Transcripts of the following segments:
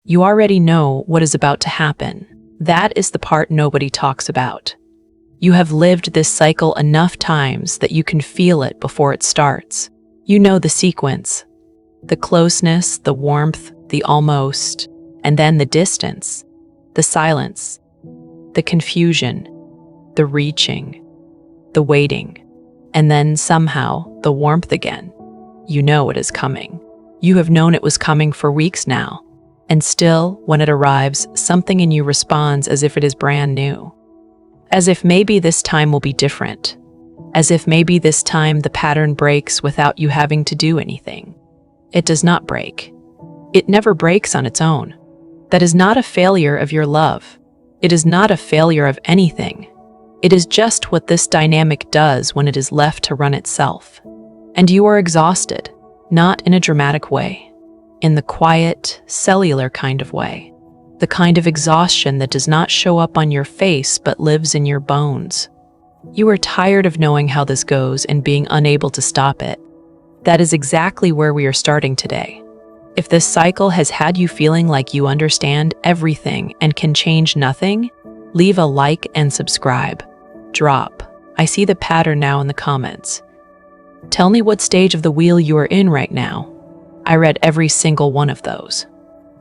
You already know what is about to happen. That is the part nobody talks about. You have lived this cycle enough times that you can feel it before it starts. You know the sequence. The closeness, the warmth, the almost, and then the distance, the silence, the confusion, the reaching, the waiting, and then somehow the warmth again. You know it is coming. You have known it was coming for weeks now, and still, when it arrives, something in you responds as if it is brand new. As if maybe this time will be different. As if maybe this time the pattern breaks without you having to do anything. It does not break. It never breaks on its own. That is not a failure of your love. It is not a failure of anything. It is just what this dynamic does when it is left to run itself. And you are exhausted, not in a dramatic way, in the quiet, cellular kind of way. The kind of exhaustion that does not show up on your face but lives in your bones. You are tired of knowing how this goes and being unable to stop it. That is exactly where we are starting today. If this cycle has had you feeling like you understand everything and can change nothing, leave a like and subscribe. Drop. I see the pattern now in the comments. Tell me what stage of the wheel you are in right now. I read every single one of those.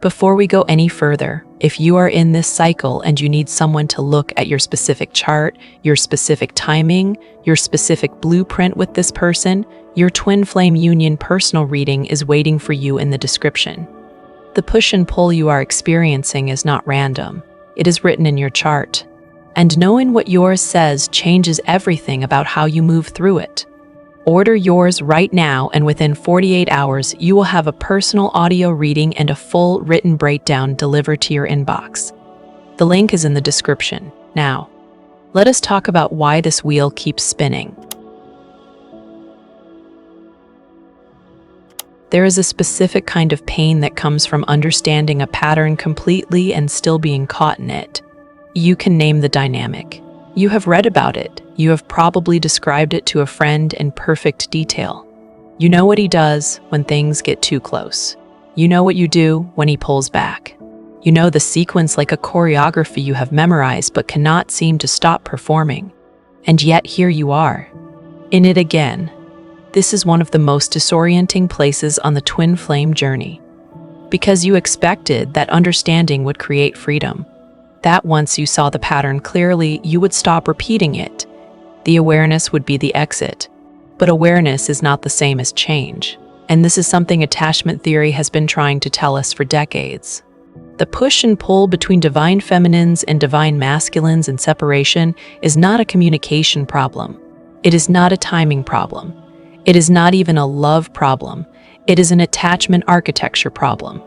Before we go any further, if you are in this cycle and you need someone to look at your specific chart, your specific timing, your specific blueprint with this person, your twin flame union personal reading is waiting for you in the description. The push and pull you are experiencing is not random. It is written in your chart. And knowing what yours says changes everything about how you move through it. Order yours right now, and within 48 hours, you will have a personal audio reading and a full written breakdown delivered to your inbox. The link is in the description. Now, let us talk about why this wheel keeps spinning. There is a specific kind of pain that comes from understanding a pattern completely and still being caught in it. You can name the dynamic. You have read about it. You have probably described it to a friend in perfect detail. You know what he does when things get too close. You know what you do when he pulls back. You know the sequence like a choreography you have memorized but cannot seem to stop performing. And yet here you are, in it again. This is one of the most disorienting places on the twin flame journey. Because you expected that understanding would create freedom. That once you saw the pattern clearly, you would stop repeating it. The awareness would be the exit. But awareness is not the same as change. And this is something attachment theory has been trying to tell us for decades. The push and pull between divine feminines and divine masculines and separation is not a communication problem. It is not a timing problem. It is not even a love problem. It is an attachment architecture problem.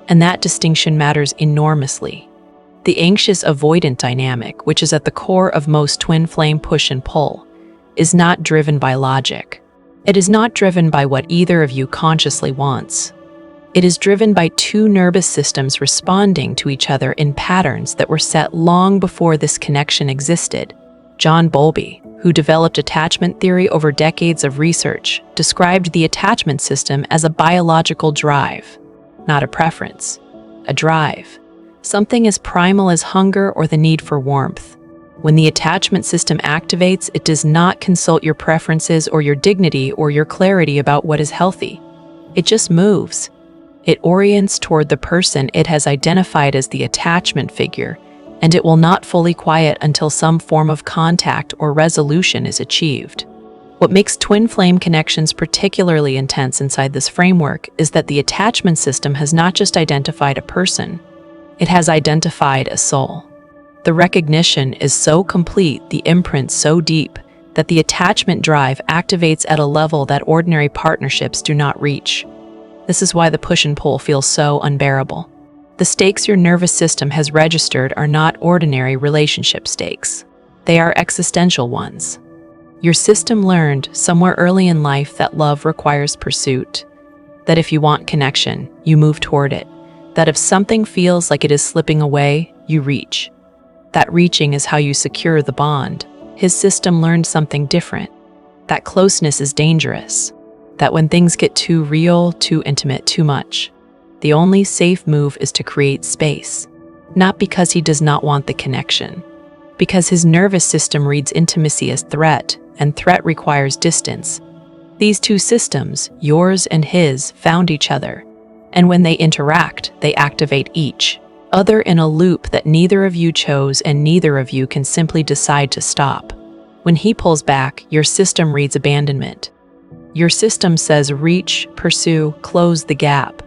And that distinction matters enormously. The anxious avoidant dynamic, which is at the core of most twin flame push and pull, is not driven by logic. It is not driven by what either of you consciously wants. It is driven by two nervous systems responding to each other in patterns that were set long before this connection existed. John Bowlby, who developed attachment theory over decades of research, described the attachment system as a biological drive, not a preference, a drive. Something as primal as hunger or the need for warmth. When the attachment system activates, it does not consult your preferences or your dignity or your clarity about what is healthy. It just moves. It orients toward the person it has identified as the attachment figure, and it will not fully quiet until some form of contact or resolution is achieved. What makes twin flame connections particularly intense inside this framework is that the attachment system has not just identified a person, it has identified a soul. The recognition is so complete, the imprint so deep, that the attachment drive activates at a level that ordinary partnerships do not reach. This is why the push and pull feels so unbearable. The stakes your nervous system has registered are not ordinary relationship stakes. They are existential ones. Your system learned somewhere early in life that love requires pursuit, that if you want connection, you move toward it, that if something feels like it is slipping away, you reach. That reaching is how you secure the bond. His system learned something different, that closeness is dangerous, that when things get too real, too intimate, too much, the only safe move is to create space. Not because he does not want the connection, because his nervous system reads intimacy as threat, and threat requires distance. These two systems, yours and his, found each other, and when they interact, they activate each other in a loop that neither of you chose and neither of you can simply decide to stop. When he pulls back, your system reads abandonment. Your system says reach, pursue, close the gap.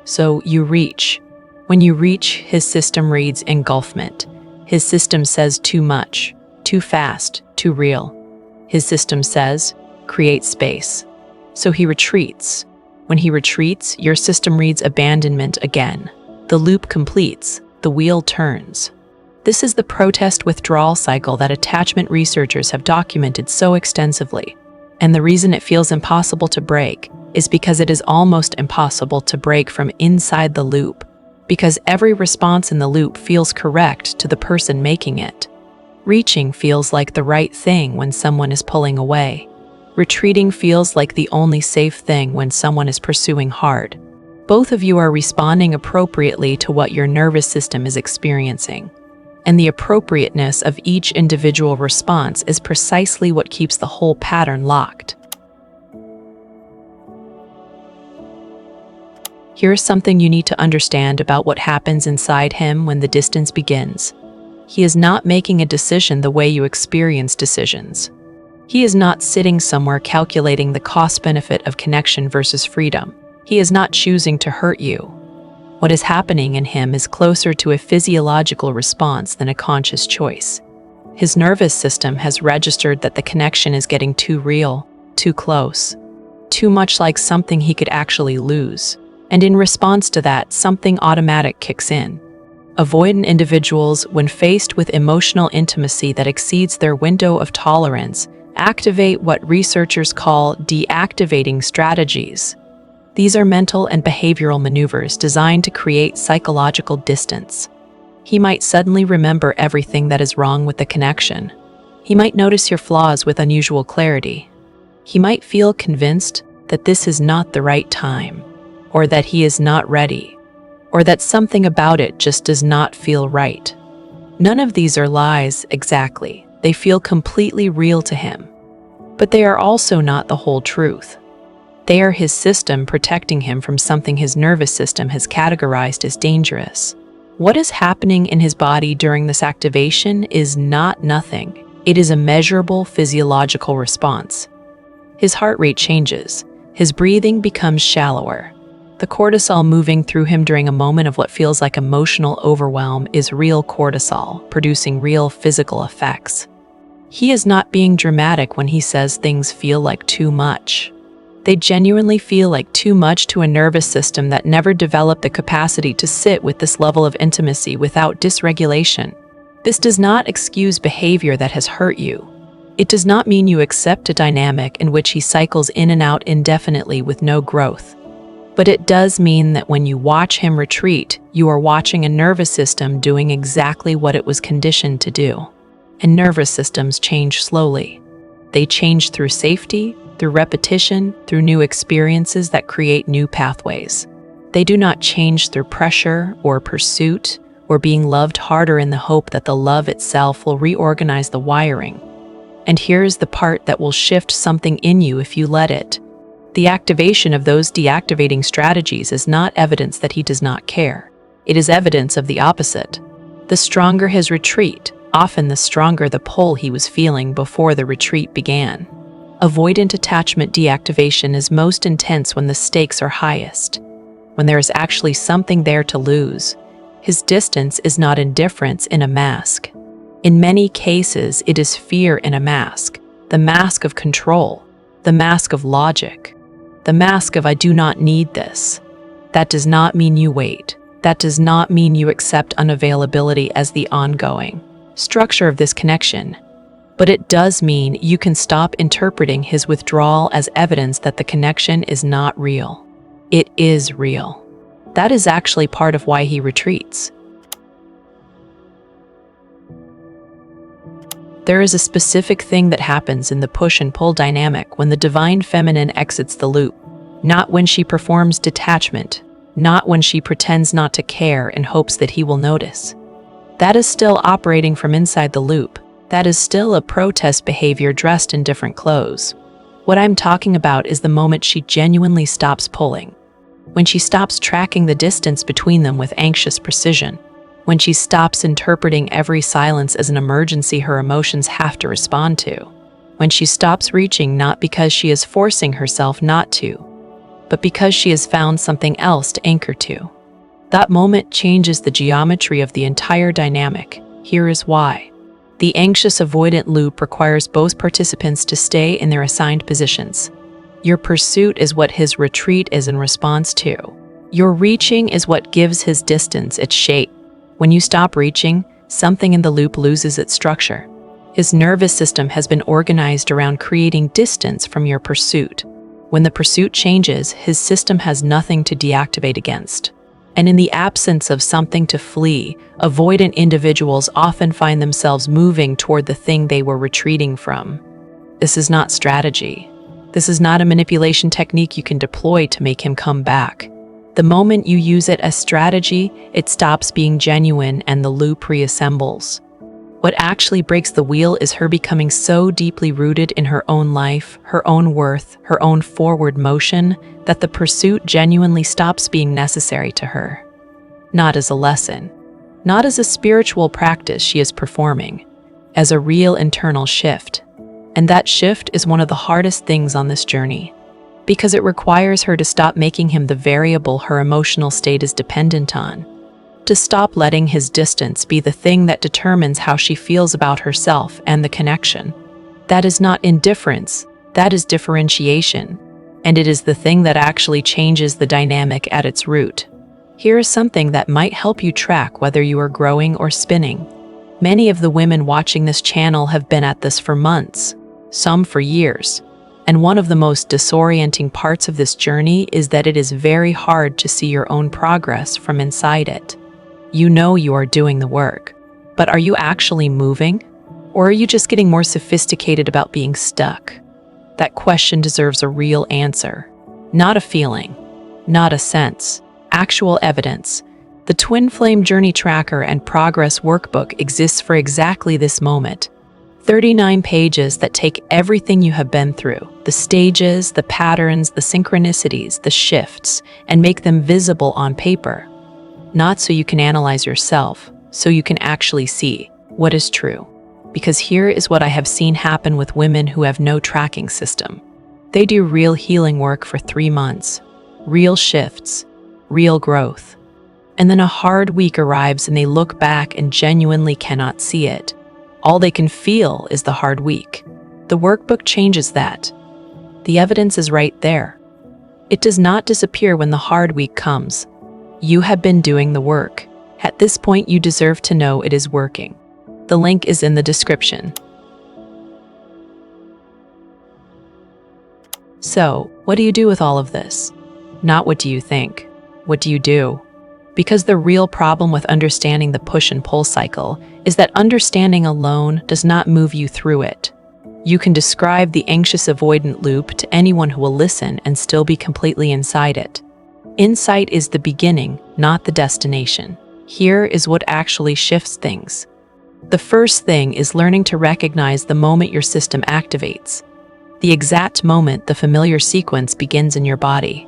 So you reach. When you reach, his system reads engulfment. His system says too much, too fast, too real. His system says create space. So he retreats. When he retreats, your system reads abandonment again. The loop completes, the wheel turns. This is the protest withdrawal cycle that attachment researchers have documented so extensively. And the reason it feels impossible to break is because it is almost impossible to break from inside the loop, because every response in the loop feels correct to the person making it. Reaching feels like the right thing when someone is pulling away. Retreating feels like the only safe thing when someone is pursuing hard. Both of you are responding appropriately to what your nervous system is experiencing. And the appropriateness of each individual response is precisely what keeps the whole pattern locked. Here's something you need to understand about what happens inside him when the distance begins. He is not making a decision the way you experience decisions. He is not sitting somewhere calculating the cost-benefit of connection versus freedom. He is not choosing to hurt you. What is happening in him is closer to a physiological response than a conscious choice. His nervous system has registered that the connection is getting too real, too close, too much like something he could actually lose. And in response to that, something automatic kicks in. Avoidant individuals, when faced with emotional intimacy that exceeds their window of tolerance, activate what researchers call deactivating strategies. These are mental and behavioral maneuvers designed to create psychological distance. He might suddenly remember everything that is wrong with the connection. He might notice your flaws with unusual clarity. He might feel convinced that this is not the right time, or that he is not ready, or that something about it just does not feel right. None of these are lies exactly. They feel completely real to him. But they are also not the whole truth. They are his system protecting him from something his nervous system has categorized as dangerous. What is happening in his body during this activation is not nothing. It is a measurable physiological response. His heart rate changes. His breathing becomes shallower. The cortisol moving through him during a moment of what feels like emotional overwhelm is real cortisol, producing real physical effects. He is not being dramatic when he says things feel like too much. They genuinely feel like too much to a nervous system that never developed the capacity to sit with this level of intimacy without dysregulation. This does not excuse behavior that has hurt you. It does not mean you accept a dynamic in which he cycles in and out indefinitely with no growth. But it does mean that when you watch him retreat, you are watching a nervous system doing exactly what it was conditioned to do. And nervous systems change slowly. They change through safety, through repetition, through new experiences that create new pathways. They do not change through pressure or pursuit or being loved harder in the hope that the love itself will reorganize the wiring. And here's the part that will shift something in you if you let it. The activation of those deactivating strategies is not evidence that he does not care. It is evidence of the opposite. The stronger his retreat, often the stronger the pull he was feeling before the retreat began. Avoidant attachment deactivation is most intense when the stakes are highest, when there is actually something there to lose. His distance is not indifference in a mask. In many cases, it is fear in a mask, the mask of control, the mask of logic. The mask of I do not need this. That does not mean you wait. That does not mean you accept unavailability as the ongoing structure of this connection. But it does mean you can stop interpreting his withdrawal as evidence that the connection is not real. It is real. That is actually part of why he retreats. There is a specific thing that happens in the push and pull dynamic when the divine feminine exits the loop, not when she performs detachment, not when she pretends not to care in hopes that he will notice. That is still operating from inside the loop. That is still a protest behavior dressed in different clothes. What I'm talking about is the moment she genuinely stops pulling. When she stops tracking the distance between them with anxious precision. When she stops interpreting every silence as an emergency her emotions have to respond to. When she stops reaching not because she is forcing herself not to, but because she has found something else to anchor to. That moment changes the geometry of the entire dynamic. Here is why. The anxious avoidant loop requires both participants to stay in their assigned positions. Your pursuit is what his retreat is in response to. Your reaching is what gives his distance its shape. When you stop reaching, something in the loop loses its structure. His nervous system has been organized around creating distance from your pursuit. When the pursuit changes, his system has nothing to deactivate against. And in the absence of something to flee, avoidant individuals often find themselves moving toward the thing they were retreating from. This is not strategy. This is not a manipulation technique you can deploy to make him come back. The moment you use it as strategy, it stops being genuine and the loop reassembles. What actually breaks the wheel is her becoming so deeply rooted in her own life, her own worth, her own forward motion, that the pursuit genuinely stops being necessary to her. Not as a lesson, not as a spiritual practice she is performing, as a real internal shift. And that shift is one of the hardest things on this journey, because it requires her to stop making him the variable her emotional state is dependent on. To stop letting his distance be the thing that determines how she feels about herself and the connection. That is not indifference, that is differentiation, and it is the thing that actually changes the dynamic at its root. Here is something that might help you track whether you are growing or spinning. Many of the women watching this channel have been at this for months, some for years, and one of the most disorienting parts of this journey is that it is very hard to see your own progress from inside it. You know you are doing the work, but are you actually moving? Or are you just getting more sophisticated about being stuck? That question deserves a real answer. Not a feeling, not a sense, actual evidence. The Twin Flame Journey Tracker and Progress Workbook exists for exactly this moment. 39 pages that take everything you have been through, the stages, the patterns, the synchronicities, the shifts, and make them visible on paper. Not so you can analyze yourself, so you can actually see what is true. Because here is what I have seen happen with women who have no tracking system. They do real healing work for 3 months, real shifts, real growth. And then a hard week arrives and they look back and genuinely cannot see it. All they can feel is the hard week. The workbook changes that. The evidence is right there. It does not disappear when the hard week comes. You have been doing the work. At this point, you deserve to know it is working. The link is in the description. So, what do you do with all of this? Not what do you think. What do you do? Because the real problem with understanding the push and pull cycle is that understanding alone does not move you through it. You can describe the anxious avoidant loop to anyone who will listen and still be completely inside it. Insight is the beginning, not the destination. Here is what actually shifts things. The first thing is learning to recognize the moment your system activates. The exact moment the familiar sequence begins in your body.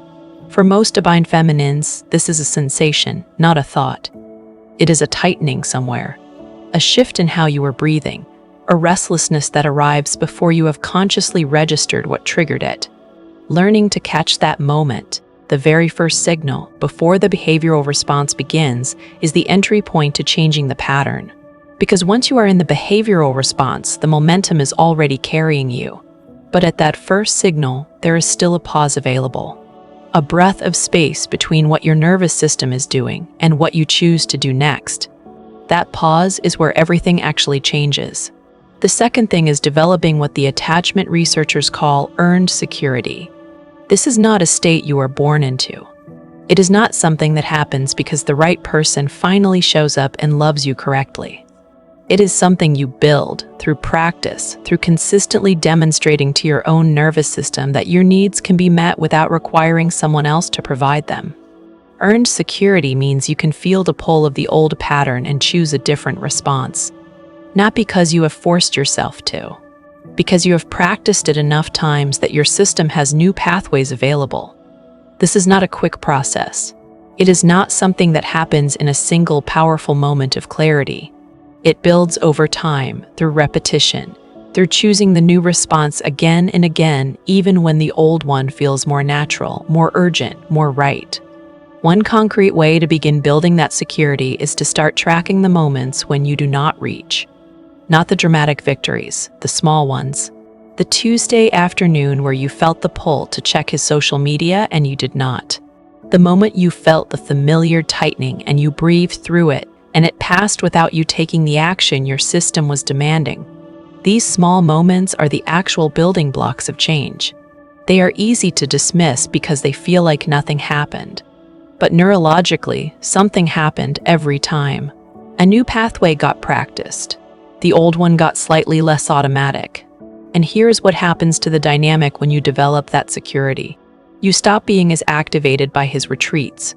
For most divine feminines, this is a sensation, not a thought. It is a tightening somewhere, a shift in how you are breathing, a restlessness that arrives before you have consciously registered what triggered it. Learning to catch that moment, the very first signal, before the behavioral response begins, is the entry point to changing the pattern. Because once you are in the behavioral response, the momentum is already carrying you. But at that first signal, there is still a pause available. A breath of space between what your nervous system is doing and what you choose to do next. That pause is where everything actually changes. The second thing is developing what the attachment researchers call earned security. This is not a state you are born into. It is not something that happens because the right person finally shows up and loves you correctly. It is something you build through practice, through consistently demonstrating to your own nervous system that your needs can be met without requiring someone else to provide them. Earned security means you can feel the pull of the old pattern and choose a different response. Not because you have forced yourself to, because you have practiced it enough times that your system has new pathways available. This is not a quick process. It is not something that happens in a single powerful moment of clarity. It builds over time, through repetition, through choosing the new response again and again, even when the old one feels more natural, more urgent, more right. One concrete way to begin building that security is to start tracking the moments when you do not reach. Not the dramatic victories, the small ones. The Tuesday afternoon where you felt the pull to check his social media and you did not. The moment you felt the familiar tightening and you breathed through it, and it passed without you taking the action your system was demanding. These small moments are the actual building blocks of change. They are easy to dismiss because they feel like nothing happened. But neurologically, something happened every time. A new pathway got practiced. The old one got slightly less automatic. And here's what happens to the dynamic when you develop that security. You stop being as activated by his retreats.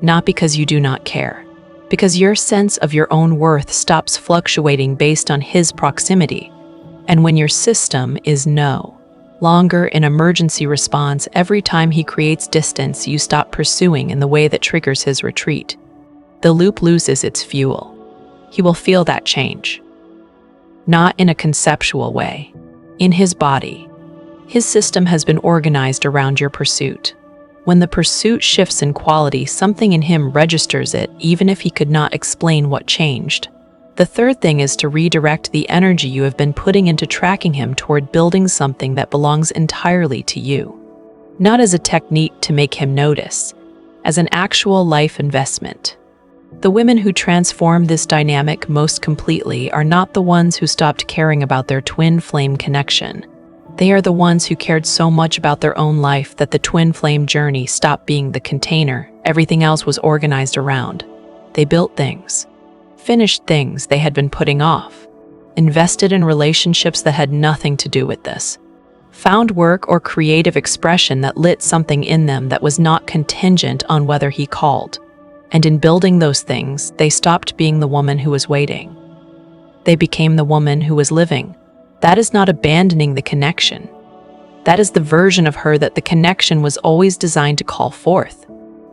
Not because you do not care, because your sense of your own worth stops fluctuating based on his proximity. And when your system is no longer an emergency response every time he creates distance, you stop pursuing in the way that triggers his retreat. The loop loses its fuel. He will feel that change. Not in a conceptual way. In his body. His system has been organized around your pursuit. When the pursuit shifts in quality, something in him registers it, even if he could not explain what changed. The third thing is to redirect the energy you have been putting into tracking him toward building something that belongs entirely to you. Not as a technique to make him notice, as an actual life investment. The women who transform this dynamic most completely are not the ones who stopped caring about their twin flame connection. They are the ones who cared so much about their own life that the twin flame journey stopped being the container everything else was organized around. They built things. Finished things they had been putting off, invested in relationships that had nothing to do with this, found work or creative expression that lit something in them that was not contingent on whether he called. And in building those things, they stopped being the woman who was waiting. They became the woman who was living. That is not abandoning the connection. That is the version of her that the connection was always designed to call forth.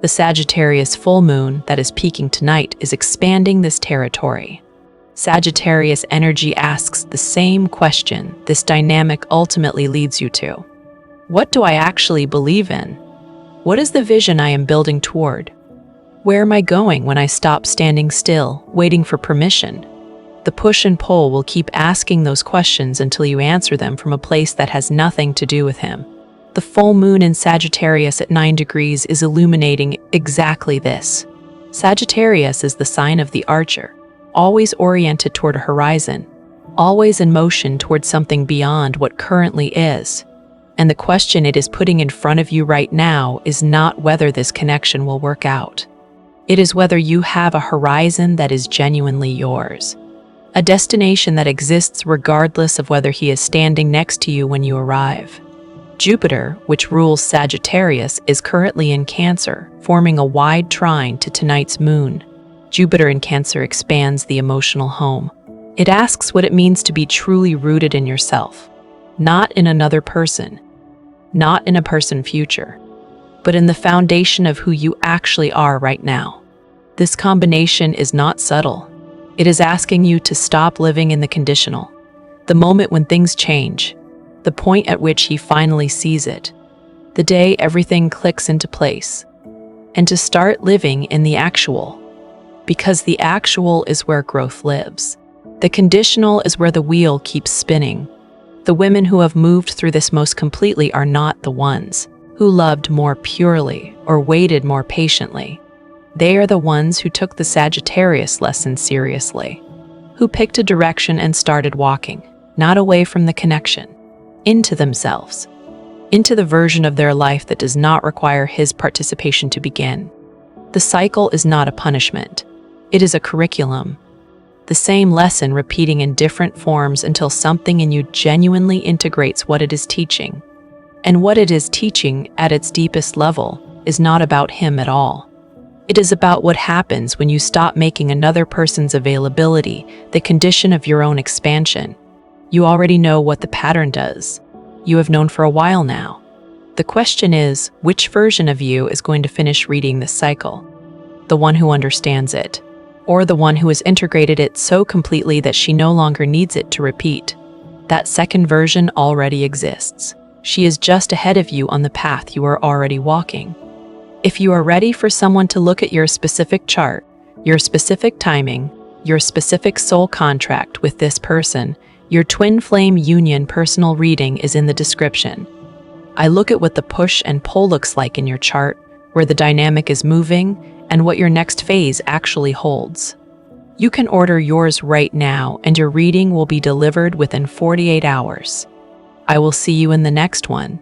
The Sagittarius full moon that is peaking tonight is expanding this territory. Sagittarius energy asks the same question this dynamic ultimately leads you to. What do I actually believe in? What is the vision I am building toward? Where am I going when I stop standing still, waiting for permission? The push and pull will keep asking those questions until you answer them from a place that has nothing to do with him. The full moon in Sagittarius at 9 degrees is illuminating exactly this. Sagittarius is the sign of the archer, always oriented toward a horizon, always in motion toward something beyond what currently is. And the question it is putting in front of you right now is not whether this connection will work out. It is whether you have a horizon that is genuinely yours. A destination that exists regardless of whether he is standing next to you when you arrive. Jupiter, which rules Sagittarius, is currently in Cancer, forming a wide trine to tonight's moon. Jupiter in Cancer expands the emotional home. It asks what it means to be truly rooted in yourself, not in another person, not in a person future, but in the foundation of who you actually are right now. This combination is not subtle. It is asking you to stop living in the conditional, the moment when things change, the point at which he finally sees it, the day everything clicks into place, and to start living in the actual, because the actual is where growth lives. The conditional is where the wheel keeps spinning. The women who have moved through this most completely are not the ones who loved more purely or waited more patiently. They are the ones who took the Sagittarius lesson seriously, who picked a direction and started walking, not away from the connection, into themselves, into the version of their life that does not require his participation to begin. The cycle is not a punishment. It is a curriculum. The same lesson repeating in different forms until something in you genuinely integrates what it is teaching. And what it is teaching at its deepest level is not about him at all. It is about what happens when you stop making another person's availability the condition of your own expansion. You already know what the pattern does. You have known for a while now. The question is, which version of you is going to finish reading this cycle? The one who understands it, or the one who has integrated it so completely that she no longer needs it to repeat? That second version already exists. She is just ahead of you on the path you are already walking. If you are ready for someone to look at your specific chart, your specific timing, your specific soul contract with this person, your twin flame union personal reading is in the description. I look at what the push and pull looks like in your chart, where the dynamic is moving, and what your next phase actually holds. You can order yours right now, and your reading will be delivered within 48 hours. I will see you in the next one.